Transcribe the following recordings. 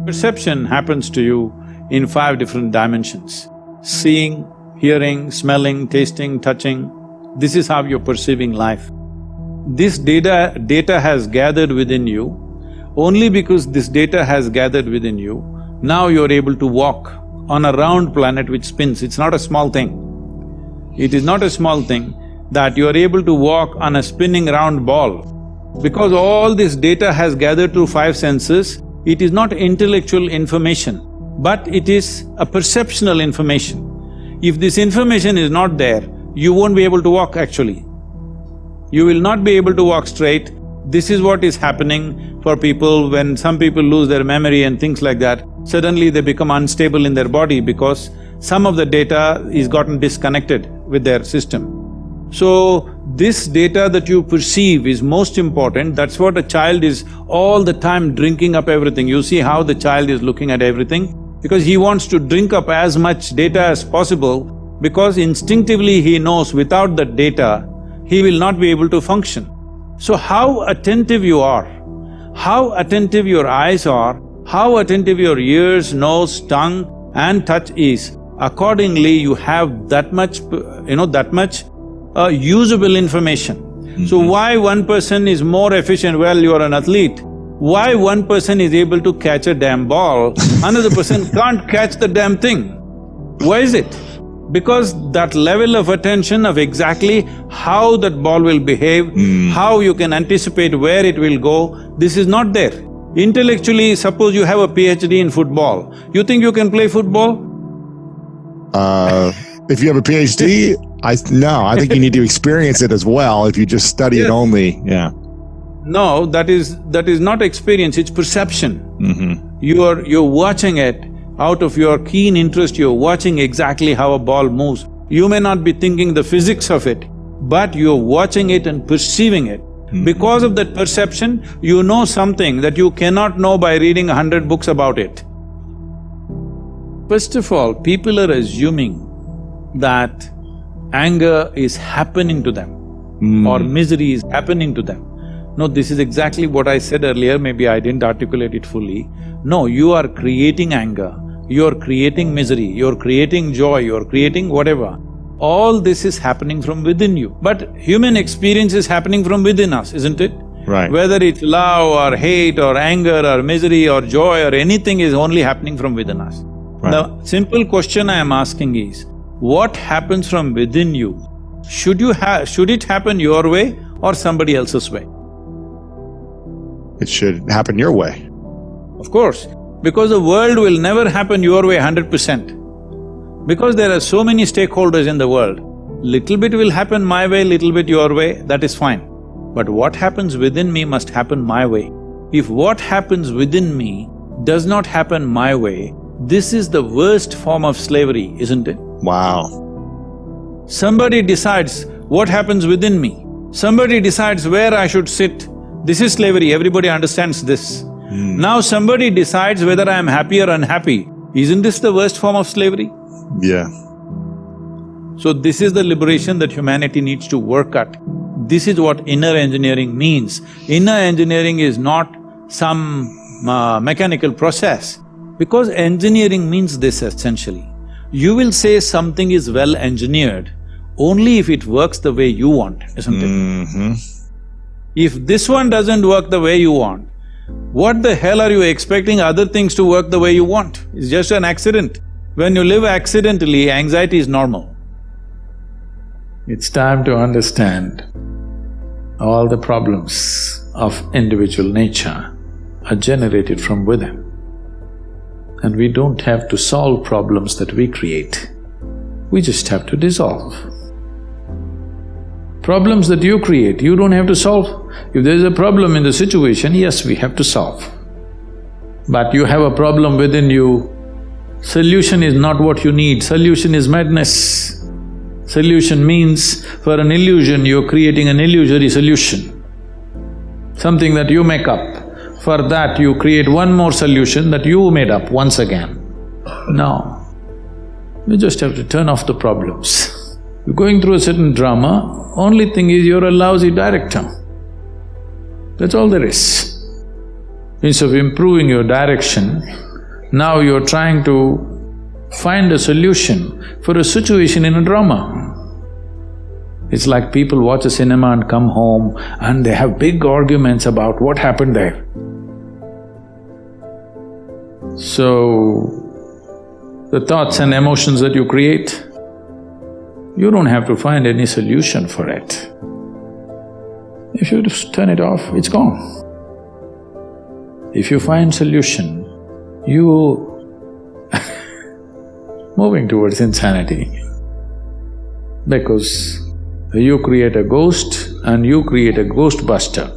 Perception happens to you in 5 different dimensions. Seeing, hearing, smelling, tasting, touching, this is how you're perceiving life. This data has gathered within you. Only because this data has gathered within you, now you're able to walk on a round planet which spins. It's not a small thing. It is not a small thing that you're able to walk on a spinning round ball. Because all this data has gathered through 5 senses, it is not intellectual information, but it is a perceptual information. If this information is not there, you won't be able to walk actually. You will not be able to walk straight. This is what is happening for people when some people lose their memory and things like that. Suddenly they become unstable in their body because some of the data is gotten disconnected with their system. So, this data that you perceive is most important. That's what a child is all the time drinking up everything. You see how the child is looking at everything? Because he wants to drink up as much data as possible because instinctively he knows without that data, he will not be able to function. So how attentive you are, how attentive your eyes are, how attentive your ears, nose, tongue and touch is, accordingly you have that much, usable information. So why one person is more efficient? Well, you are an athlete. Why one person is able to catch a damn ball, another person can't catch the damn thing? Why is it? Because that level of attention of exactly how that ball will behave, how you can anticipate where it will go, this is not there. Intellectually, suppose you have a PhD in football, you think you can play football? If you have a PhD, no, I think you need to experience it as well. If you just study it only, yeah. No, that is not experience, it's perception. You're watching it. Out of your keen interest, you're watching exactly how a ball moves. You may not be thinking the physics of it, but you're watching it and perceiving it. Because of that perception, you know something that you cannot know by reading 100 books about it. First of all, people are assuming that anger is happening to them or misery is happening to them. No, this is exactly what I said earlier, maybe I didn't articulate it fully. No, you are creating anger, you're creating misery, you're creating joy, you're creating whatever. All this is happening from within you. But human experience is happening from within us, isn't it? Right. Whether it's love or hate or anger or misery or joy or anything is only happening from within us. Right. The simple question I am asking is, what happens from within you? Should it happen your way or somebody else's way? It should happen your way. Of course, because the world will never happen your way 100%. Because there are so many stakeholders in the world, little bit will happen my way, little bit your way, that is fine. But what happens within me must happen my way. If what happens within me does not happen my way, this is the worst form of slavery, isn't it? Wow. Somebody decides what happens within me, somebody decides where I should sit. This is slavery, everybody understands this. Now somebody decides whether I am happy or unhappy. Isn't this the worst form of slavery? Yeah. So this is the liberation that humanity needs to work at. This is what inner engineering means. Inner engineering is not some mechanical process, because engineering means this essentially. You will say something is well engineered only if it works the way you want, isn't it? If this one doesn't work the way you want, what the hell are you expecting other things to work the way you want? It's just an accident. When you live accidentally, anxiety is normal. It's time to understand all the problems of individual nature are generated from within. And we don't have to solve problems that we create, we just have to dissolve. Problems that you create, you don't have to solve. If there is a problem in the situation, yes, we have to solve. But you have a problem within you, solution is not what you need, solution is madness. Solution means, for an illusion, you're creating an illusory solution, something that you make up. For that, you create one more solution that you made up once again. No, you just have to turn off the problems. You're going through a certain drama, only thing is you're a lousy director. That's all there is. Instead of improving your direction, Now you're trying to find a solution for a situation in a drama. It's like people watch a cinema and come home and they have big arguments about what happened there. So, the thoughts and emotions that you create, you don't have to find any solution for it. If you just turn it off, it's gone. If you find solution, you moving towards insanity. Because you create a ghost and you create a ghostbuster.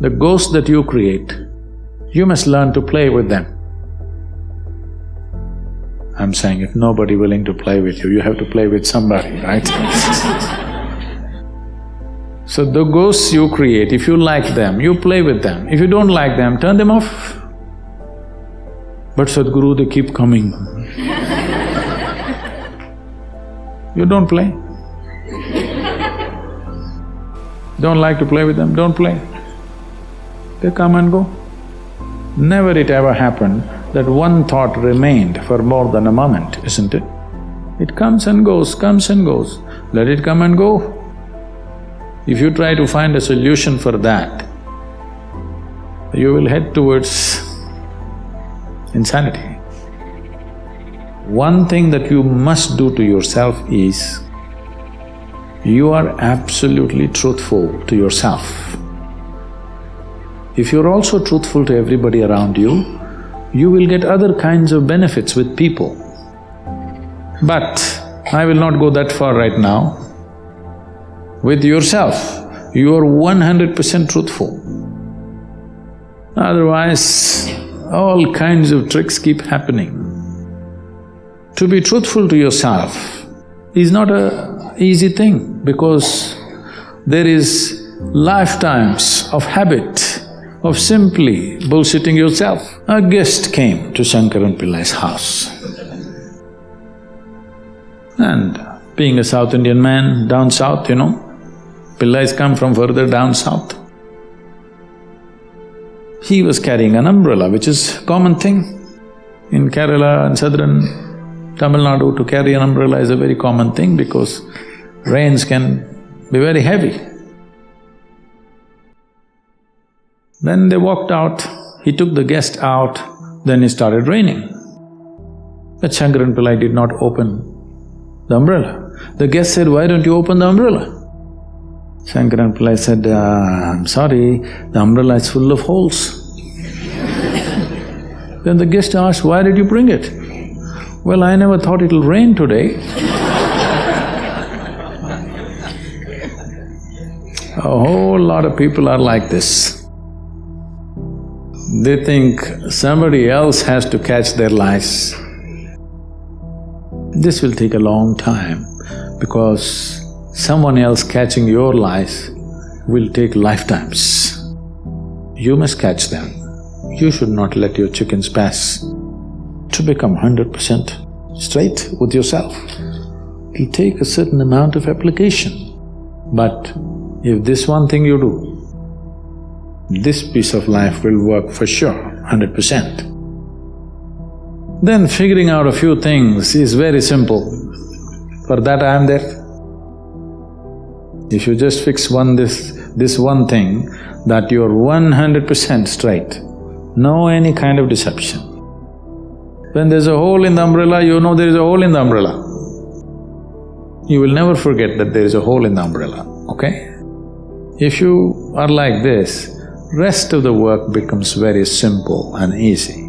The ghosts that you create, you must learn to play with them. I'm saying if nobody willing to play with you, you have to play with somebody, right? So the ghosts you create, if you like them, you play with them. If you don't like them, turn them off. But Sadhguru, they keep coming. You don't play. Don't like to play with them, don't play. They come and go. Never it ever happened that one thought remained for more than a moment, isn't it? It comes and goes, comes and goes. Let it come and go. If you try to find a solution for that, you will head towards insanity. One thing that you must do to yourself is, you are absolutely truthful to yourself. If you're also truthful to everybody around you, you will get other kinds of benefits with people. But I will not go that far right now. With yourself, you are 100% truthful. Otherwise, all kinds of tricks keep happening. To be truthful to yourself is not an easy thing because there is lifetimes of habit of simply bullshitting yourself. A guest came to Shankaran Pillai's house. And being a South Indian man, down south, Pillais come from further down south. He was carrying an umbrella, which is a common thing. In Kerala and southern Tamil Nadu, to carry an umbrella is a very common thing because rains can be very heavy. Then they walked out, he took the guest out, then it started raining. But Shankaran Pillai did not open the umbrella. The guest said, "Why don't you open the umbrella?" Shankaran Pillai said, "I'm sorry, the umbrella is full of holes." Then the guest asked, "Why did you bring it?" "Well, I never thought it'll rain today." A whole lot of people are like this. They think somebody else has to catch their lice. This will take a long time because someone else catching your lice will take lifetimes. You must catch them. You should not let your chickens pass. To become 100% straight with yourself, it'll take a certain amount of application. But if this one thing you do, this piece of life will work for sure, 100%. Then figuring out a few things is very simple. For that I am there. If you just fix this one thing, that you're 100% straight, no any kind of deception. When there's a hole in the umbrella, you know there is a hole in the umbrella. You will never forget that there is a hole in the umbrella, okay? If you are like this, rest of the work becomes very simple and easy.